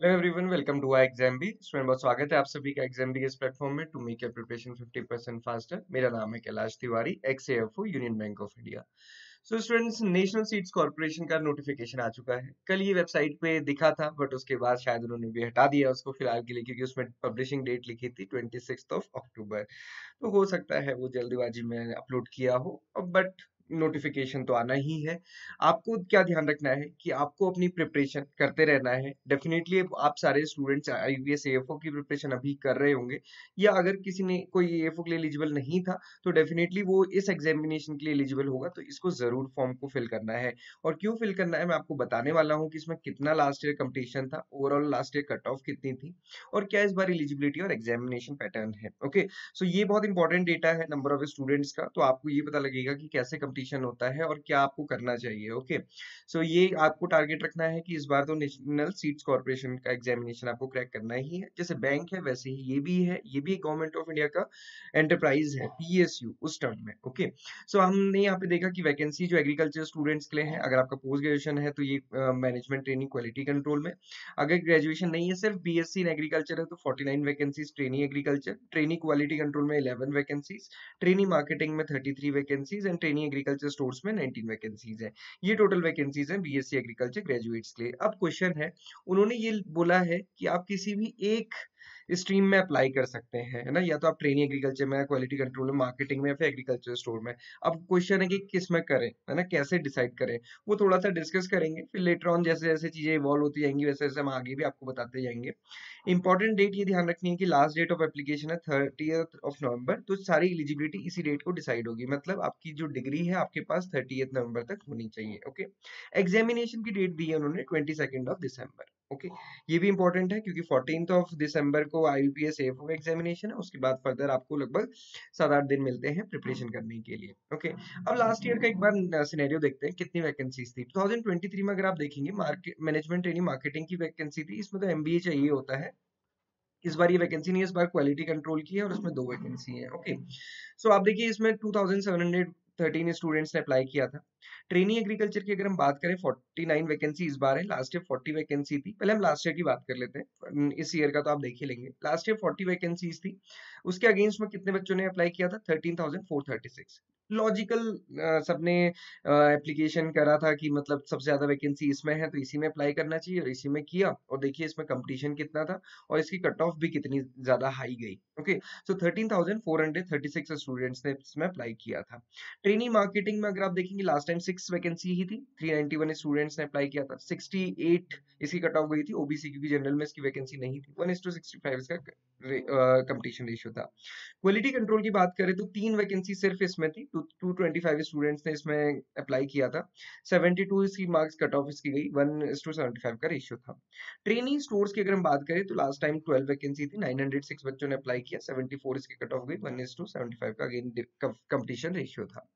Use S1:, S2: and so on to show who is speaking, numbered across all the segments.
S1: Hello everyone, welcome to our exam B. Student, बहुत स्वागत है आप सभी का एग्जाम बी के इस प्लेटफॉर्म में to make your preparation 50% faster. मेरा नाम है Kailash Tiwari, ex AFO Union Bank of India. So students, National Seeds Corporation का नोटिफिकेशन आ चुका है। कल ये वेबसाइट पे दिखा था, बट उसके बाद शायद उन्होंने भी हटा दिया उसको फिलहाल के लिए, क्योंकि उसमें पब्लिशिंग डेट लिखी थी 26 अक्टूबर। तो हो सकता है वो जल्दबाजी में अपलोड किया हो, बट नोटिफिकेशन तो आना ही है। आपको क्या ध्यान रखना है कि आपको अपनी प्रिपरेशन करते रहना है। डेफिनेटली आप सारे स्टूडेंट्स आईबीएस एएफओ की प्रिपरेशन अभी कर रहे होंगे, या अगर किसी ने कोई एएफओ के लिए एलिजिबल नहीं था तो डेफिनेटली वो इस एग्जामिनेशन के लिए एलिजिबल होगा। तो इसको जरूर फॉर्म को फिल करना है। और क्यों फिल करना है मैं आपको बताने वाला हूँ कि इसमें कितना लास्ट ईयर कंपटीशन था, overall last year cut off कितनी थी, और क्या इस बार एलिजिबिलिटी और एग्जामिनेशन पैटर्न है। ओके, सो ये बहुत इंपॉर्टेंट डेटा है नंबर ऑफ स्टूडेंट्स का, तो आपको ये पता लगेगा कि कैसे कंपटीशन होता है और क्या आपको करना चाहिए। ओके, सो ये आपको टारगेट रखना है कि इस बार तो नेशनल सीट्स कॉर्पोरेशन का एग्जामिनेशन आपको क्रैक करना ही है। जैसे बैंक है वैसे ही ये भी है, ये भी गवर्नमेंट ऑफ इंडिया का एंटरप्राइज है, पीएसयू उस टर्म में। ओके, सो हमने यहाँ पे देखा कि वैकेंसी जो एग्रीकल्चर स्टूडेंट्स के लिए है, अगर आपका पोस्ट ग्रेजुएशन है तो ये मैनेजमेंट ट्रेनिंग क्वालिटी कंट्रोल में। अगर ग्रेजुएशन नहीं है, सिर्फ बीएससी इन एग्रीकल्चर है, तो 49 vacancies trainee agriculture, trainee quality control में 11 वैकेंसीज, ट्रेनी मार्केटिंग में 33 vacancies and trainee agriculture stores में 19 वैकेंसीज है। ये टोटल वैकेंसीज हैं बीएससी एग्रीकल्चर ग्रेजुएट्स के लिए। अब क्वेश्चन है, उन्होंने ये बोला है कि आप किसी भी एक स्ट्रीम में अप्लाई कर सकते हैं, है ना, या तो आप ट्रेनिंग एग्रीकल्चर में, क्वालिटी कंट्रोल में, मार्केटिंग में, या फिर एग्रीकल्चर स्टोर में। अब क्वेश्चन है कि किस में करें, है ना, कैसे डिसाइड करें। वो थोड़ा सा डिस्कस करेंगे, फिर लेटर ऑन जैसे जैसे चीजें इवॉल्व होती जाएंगी वैसे वैसे हम आगे भी आपको बताते जाएंगे। इंपॉर्टेंट डेट ये ध्यान रखनी है कि लास्ट डेट ऑफ एप्लीकेशन है 30 नवंबर, तो सारी एलिजिबिलिटी इसी डेट को डिसाइड होगी। मतलब आपकी जो डिग्री है आपके पास 30 नवंबर तक होनी चाहिए। ओके, एग्जामिनेशन की डेट दी है उन्होंने 22 दिसंबर। ओके, ये भी इंपॉर्टेंट है क्योंकि 14 दिसंबर को आईबीपीएस एएफओ एग्जामिनेशन है, उसके बाद फर्दर आपको लगभग 7-8 दिन मिलते हैं प्रिपरेशन करने के लिए। ओके, अब लास्ट ईयर का एक बार सिनेरियो देखते हैं कितनी वैकेंसीज थी। 2023 में अगर आप देखेंगे, मार्केट मैनेजमेंट ट्रेनिंग मार्केटिंग की वैकेंसी थी, इसमें तो एमबीए चाहिए होता है। इस बार ये वैकेंसी नहीं है, इस बार क्वालिटी कंट्रोल की है और इसमें 2 वैकेंसी है। ओके, सो आप देखिए इसमें 2713 स्टूडेंट्स ने अप्लाई किया था। ट्रेनिंग एग्रीकल्चर की अगर हम बात करें, 49 वैकेंसी इस बार है, लास्ट ईयर 40 वैकेंसी थी। पहले हम लास्ट ईयर की बात कर लेते हैं, इस ईयर का तो आप देख ही लेंगे। लास्ट ईयर 40 वैकेंसीज थी, उसके अगेंस्ट में कितने बच्चों ने अप्लाई किया था? 13,436। लॉजिकल, सबने एप्लीकेशन करा था कि मतलब सबसे ज्यादा वैकेंसी इसमें है तो इसी में अप्लाई करना चाहिए, और इसी में किया। और देखिए इसमें कंपटीशन कितना था और इसकी कट ऑफ भी कितनी ज्यादा हाई गई। ओके, सो 13,436 स्टूडेंट्स ने इसमें अप्लाई किया था। ट्रेनिंग मार्केटिंग में अगर आप देखेंगे, लास्ट टाइम 6 वैकेंसी ही थी, 391 स्टूडेंट्स ने अप्लाई किया था, 68 इसकी कट ऑफ गई थी ओबीसी, क्योंकि जनरल में इसकी वैकेंसी नहीं थी। 1:65 इसका कंपटीशन रेशियो था। क्वालिटी कंट्रोल की बात करें तो 3 वैकेंसी सिर्फ इसमें थी, 225 स्टूडेंट्स ने इसमें अप्लाई किया था, 72 इसकी मार्क्स कट ऑफ इसकी गई, 1:75 का रेशियो था। ट्रेनिंग स्टोर्स की अगर हम बात करें तो लास्ट टाइम 12 वैकेंसी थी, 906 बच्चों ने अप्लाई किया, 74 इसकी कट ऑफ गई, 1:75 का अगेन कंपटीशन रेशियो था।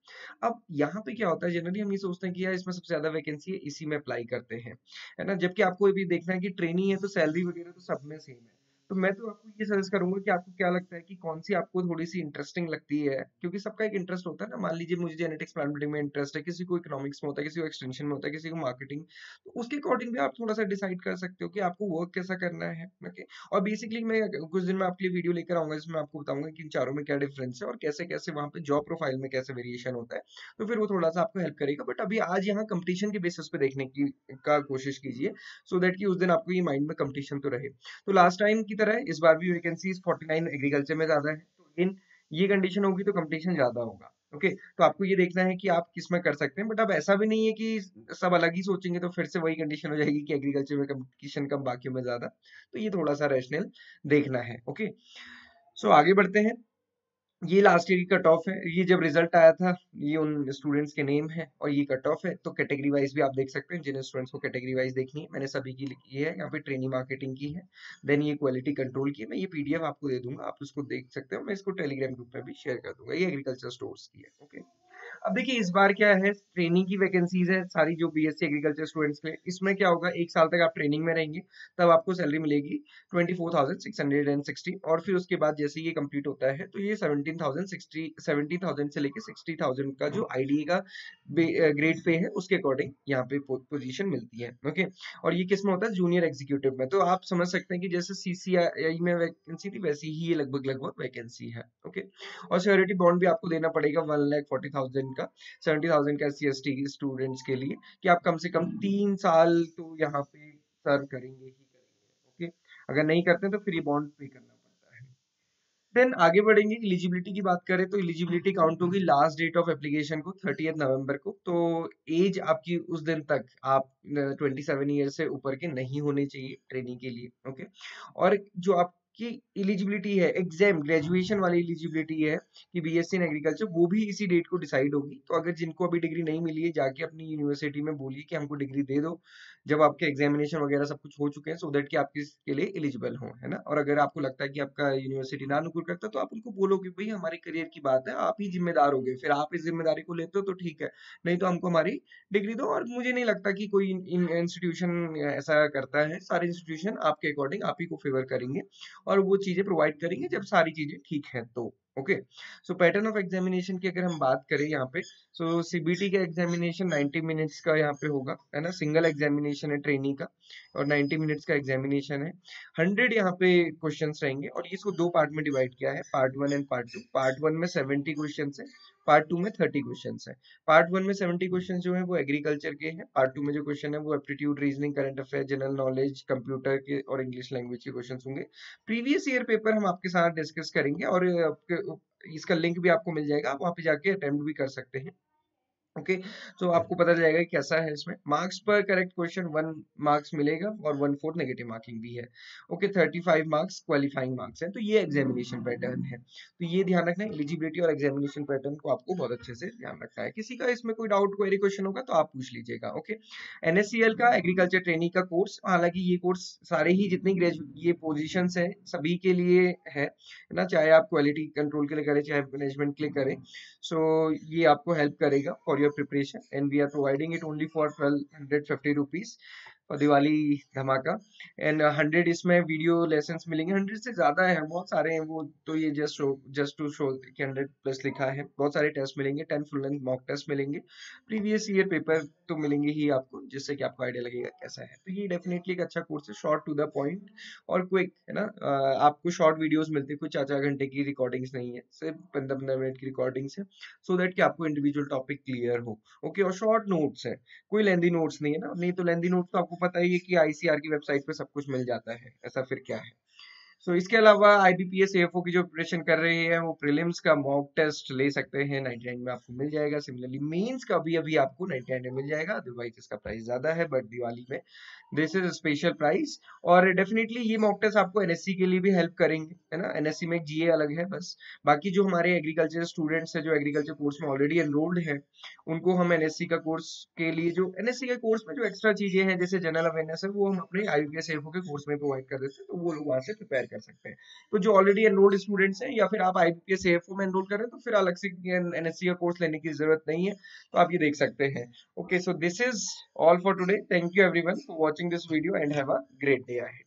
S1: अब यहाँ पे क्या होता है, जनरली हम ये सोचते हैं कि यार इसमें सबसे ज्यादा वैकेंसी है, इसी में अप्लाई करते हैं, है ना, जबकि आपको ये भी देखना है कि ट्रेनिंग है तो सैलरी वगैरह तो सब में सेम है। तो मैं तो आपको ये सजेस्ट करूंगा कि आपको क्या लगता है कि कौन सी आपको थोड़ी सी इंटरेस्टिंग लगती है, क्योंकि सबका एक इंटरेस्ट होता है ना। मान लीजिए मुझे जेनेटिक्स प्लांटिंग में इंटरेस्ट है, किसी को इकोनॉमिक्स में होता है, किसी को एक्सटेंशन में होता है, किसी को मार्केटिंग, तो उसके अकॉर्डिंग भी आप थोड़ा सा डिसाइड कर सकते हो कि आपको वर्क कैसा करना है। ओके, और बेसिकली मैं कुछ दिन में आपके लिए वीडियो लेकर आऊंगा जिसमें आपको बताऊंगा कि इन चारों में क्या डिफरेंस है और कैसे कैसे वहां पे जॉब प्रोफाइल में कैसे वेरिएशन होता है। तो फिर वो थोड़ा सा आपको हेल्प करेगा, बट अभी आज यहाँ कंपटीशन के बेसिस पे देखने की का कोशिश कीजिए, सो दैट कि उस दिन आपको ये माइंड में कंपटीशन तो रहे। तो लास्ट टाइम की तरह इस बार भी वैकेंसीज 49 एग्रीकल्चर में ज्यादा है, तो अगेन ये कंडीशन होगी तो कंपटीशन ज्यादा होगा। ओके, तो आपको ये देखना है कि आप किस में कर सकते हैं, बट अब ऐसा भी नहीं है कि सब अलग ही सोचेंगे तो फिर से वही कंडीशन हो जाएगी कि एग्रीकल्चर में कंपटीशन कम बाकियों में ज्यादा। तो ये थोड़ा सा रैशनल देखना है। ओके, सो आगे बढ़ते हैं। ये लास्ट ईयर की कट ऑफ है, ये जब रिजल्ट आया था, ये उन स्टूडेंट्स के नेम है और ये कट ऑफ है। तो कैटेगरी वाइज भी आप देख सकते हैं, जिन स्टूडेंट्स को कैटेगरी वाइज देखनी है मैंने सभी की लिखी है यहाँ पे। ट्रेनिंग मार्केटिंग की है, देन ये क्वालिटी कंट्रोल की है। मैं ये पीडीएफ आपको दे दूंगा, आप उसको देख सकते हो, मैं इसको टेलीग्राम ग्रुप में भी शेयर कर दूंगा। ये एग्रीकल्चर स्टोर्स की है। ओके, अब देखिए इस बार क्या है, ट्रेनिंग की वैकेंसीज है सारी जो बीएससी एग्रीकल्चर स्टूडेंट्स के लिए। इसमें क्या होगा, 1 साल तक आप ट्रेनिंग में रहेंगे, तब आपको सैलरी मिलेगी 24,660, और फिर उसके बाद जैसे ये कंप्लीट होता है तो ये 17,000 से लेके 60,000 का जो आईडी का ग्रेड पे है उसके अकॉर्डिंग यहाँ पे पोजीशन मिलती है। ओके, और ये किस में होता है, जूनियर एग्जीक्यूटिव में। तो आप समझ सकते हैं कि जैसे सीसीआई में वैकेंसी थी वैसी ही ये लगभग लगभग वैकेंसी है। ओके, और श्योरिटी बॉन्ड भी आपको देना पड़ेगा 1,40,000 का, 70,000 का SC/ST स्टूडेंट्स के लिए, कि आप कम से कम 3 साल तो यहाँ पे सर्व करेंगे ही करेंगे। ओके, अगर नहीं करते तो फिर ये बॉन्ड पे करना पड़ता है। देन आगे बढ़ेंगे, एलिजिबिलिटी की बात करें तो एलिजिबिलिटी काउंट होगी लास्ट डेट ऑफ एप्लीकेशन को 30 नवंबर को। तो एज आपकी उस दिन तक आप 27 ईयर से ऊपर के नहीं होने चाहिए ट्रेनिंग के लिए। ओके, और जो आपकी एलिजिबिलिटी है, एग्जाम ग्रेजुएशन वाली एलिजिबिलिटी है कि बीएससी इन एग्रीकल्चर, वो भी इसी डेट को डिसाइड होगी। तो अगर जिनको अभी डिग्री नहीं मिली है, जाके अपनी यूनिवर्सिटी में बोलिए कि हमको डिग्री दे दो जब आपके एग्जामिनेशन वगैरह सब कुछ हो चुके हैं, सो दैट कि आप इसके लिए एलिजिबल हो, है ना। और अगर आपको लगता है कि आपका यूनिवर्सिटी ना अनुकूल करता, तो आप उनको बोलो कि भाई हमारे करियर की बात है, आप ही जिम्मेदार होगे, फिर आप इस जिम्मेदारी को लेते हो तो ठीक है, नहीं तो हमको हमारी डिग्री दो। और मुझे नहीं लगता कि कोई इंस्टीट्यूशन ऐसा करता है, सारे इंस्टीट्यूशन आपके अकॉर्डिंग आप ही को फेवर करेंगे और वो चीजें प्रोवाइड करेंगे जब सारी चीजें ठीक है तो। Okay, so pattern of examination की अगर हम बात करें यहाँ पे, सो सीबीटी का एग्जामिनेशन 90 मिनट्स का यहाँ पे होगा, है ना। सिंगल एग्जामिनेशन है ट्रेनिंग का और 90 मिनट्स का एग्जामिनेशन है। 100 यहाँ पे क्वेश्चंस रहेंगे और इसको 2 पार्ट में डिवाइड किया है, पार्ट 1 एंड पार्ट 2। पार्ट 1 में 70 क्वेश्चंस है, पार्ट 2 में 30 क्वेश्चंस है। पार्ट 1 में 70 क्वेश्चंस जो है वो एग्रीकल्चर के हैं, पार्ट 2 में जो क्वेश्चन है वो aptitude, reasoning, current affair, general knowledge, computer के और इंग्लिश लैंग्वेज के क्वेश्चंस होंगे। प्रीवियस ईयर पेपर हम आपके साथ डिस्कस करेंगे और इसका लिंक भी आपको मिल जाएगा, आप वहाँ पे जाके अटेम्प्ट भी कर सकते हैं। ओके, तो आपको पता चलेगा कि कैसा है। इसमें मार्क्स पर करेक्ट क्वेश्चन 1 मार्क्स मिलेगा और 1/4 नेगेटिव मार्किंग भी है। ओके, 35 मार्क्स क्वालिफाइंग मार्क्स है। तो ये एग्जामिनेशन पैटर्न है, तो ये ध्यान रखना है, एलिजिबिलिटी और एग्जामिनेशन पैटर्न को आपको बहुत अच्छे से ध्यान रखना है। किसी का इसमें कोई डाउट क्वेरी क्वेश्चन होगा तो आप पूछ लीजिएगा। ओके, NSCL का एग्रीकल्चर ट्रेनिंग का कोर्स, हालांकि ये कोर्स सारे ही जितनी ये पोजिशन है सभी के लिए है ना, चाहे आप क्वालिटी कंट्रोल के लिए करें चाहे मैनेजमेंट के लिए करें। So ये आपको हेल्प करेगा for your preparation and we are providing it only for 1250 rupees और दिवाली धमाका। एंड 100 इसमें वीडियो लेसन्स मिलेंगे, 100 से ज्यादा है, बहुत सारे हैं वो, तो ये जस्ट टू शो कि 100+ लिखा है। बहुत सारे टेस्ट मिलेंगे, 10 फुल लेंथ मॉक टेस्ट मिलेंगे, प्रीवियस ईयर पेपर तो मिलेंगे ही आपको, जिससे कि आपको आइडिया लगेगा कैसा है। तो ये डेफिनेटली एक अच्छा कोर्स है, शॉर्ट टू द पॉइंट और क्विक, है ना। आपको शॉर्ट वीडियोस मिलती है, कुछ 4-4 घंटे की रिकॉर्डिंग्स नहीं है, सिर्फ 15-15 मिनट की रिकॉर्डिंग्स है, सो दैट कि आपको इंडिविजुअल टॉपिक क्लियर हो। ओके, और शॉर्ट नोट्स है, कोई लेंदी नोट्स नहीं है ना, नहीं तो लेंदी नोट्स तो आपको पता ही है कि ICR की वेबसाइट पे सब कुछ मिल जाता है, ऐसा फिर क्या है। सो इसके अलावा IBPS AFO की जो प्रिपरेशन कर रहे हैं वो प्रीलिम्स का मॉक टेस्ट ले सकते हैं, 99 में आपको मिल जाएगा। सिमिलरली मेंस का भी अभी आपको 99 में मिल जाएगा, अदरवाइज इसका प्राइस ज्यादा है, बट दिवाली में दिस इज स्पेशल प्राइस। और डेफिनेटली ये मॉक टेस्ट आपको NSC के लिए भी हेल्प करेंगे, है ना। NSC में एक GA अलग है बस, बाकी जो हमारे एग्रीकल्चर स्टूडेंट्स है जो एग्रीकल्चर कोर्स में ऑलरेडी एनरोल्ड है, उनको हम NSC का कोर्स के लिए, जो NSC के कोर्स में जो एक्स्ट्रा चीजें हैं जैसे जनरल अवेयरनेस है, वो हम अपने IBPS AFO के कोर्स में प्रोवाइड कर देते हैं, तो वो लोग वहां से प्रिपेयर कर सकते हैं। तो जो ऑलरेडी एनरोल्ड स्टूडेंट्स हैं या फिर आप IBPS AFO में एनरोल कर रहे हैं, तो फिर अलग से NSC का कोर्स लेने की जरूरत नहीं है, तो आप ये देख सकते हैं। Okay, so this is all for today. Thank you everyone for watching this video and have a great day ahead.